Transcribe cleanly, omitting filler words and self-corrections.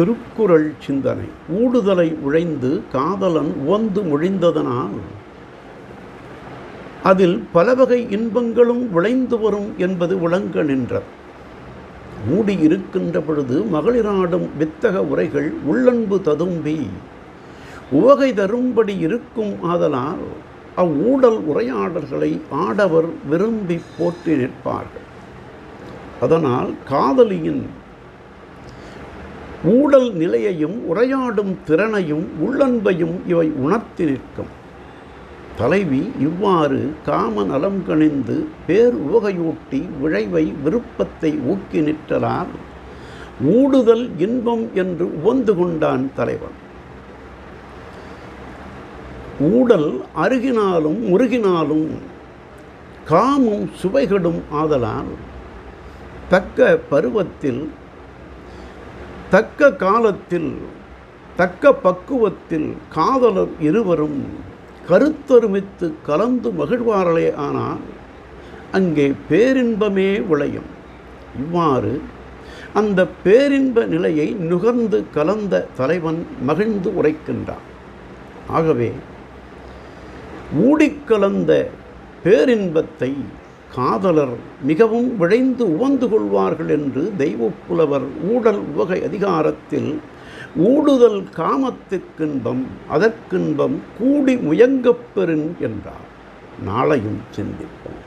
திருக்குறள் சிந்தனை. ஊடுதலை உழைந்து காதலன் உவந்து மொழிந்ததனால் அதில் பலவகை இன்பங்களும் விளைந்து வரும் என்பது விளங்க நின்றது. மூடி இருக்கின்ற பொழுது மகளிராடும் வித்தக உரைகள் உள்ளன்பு ததும்பி உவகை தரும்படி இருக்கும். ஆதலால் அவ்வூடல் உரையாடல்களை ஆடவர் விரும்பி போற்றி நிற்பார்கள். அதனால் காதலியின் ஊடல் நிலையையும் உரையாடும் திறனையும் உள்ளன்பையும் இவை உணர்த்தி நிற்கும். தலைவி இவ்வாறு காம நலம் கணிந்து பேர் உவகையூட்டி விழைவை விருப்பத்தை ஊக்கி நிற்றலால் ஊடுதல் இன்பம் என்று உவந்து கொண்டான் தலைவன். ஊடல் அருகினாலும் முருகினாலும் காமும் சுவைகடும். ஆதலால் தக்க பருவத்தில் தக்க காலத்தில் தக்க பக்குவத்தில் காதலர் இருவரும் கருத்தொருமித்து கலந்து மகிழ்வார்களே. ஆனால் அங்கே பேரின்பமே விளையும். இவ்வாறு அந்த பேரின்ப நிலையை நுகர்ந்து கலந்த தலைவன் மகிழ்ந்து உரைக்கின்றான். ஆகவே ஊடிக்கலந்த பேரின்பத்தை காதலர் மிகவும் விழைந்து உவந்து கொள்வார்கள் என்று தெய்வப்புலவர் ஊடல் உவகை அதிகாரத்தில் ஊடுதல் காமத்திற்கின்பம் அதற்கின்பம் கூடி முயங்கப் பெறின் என்றார். நாளையும் சிந்திப்போம்.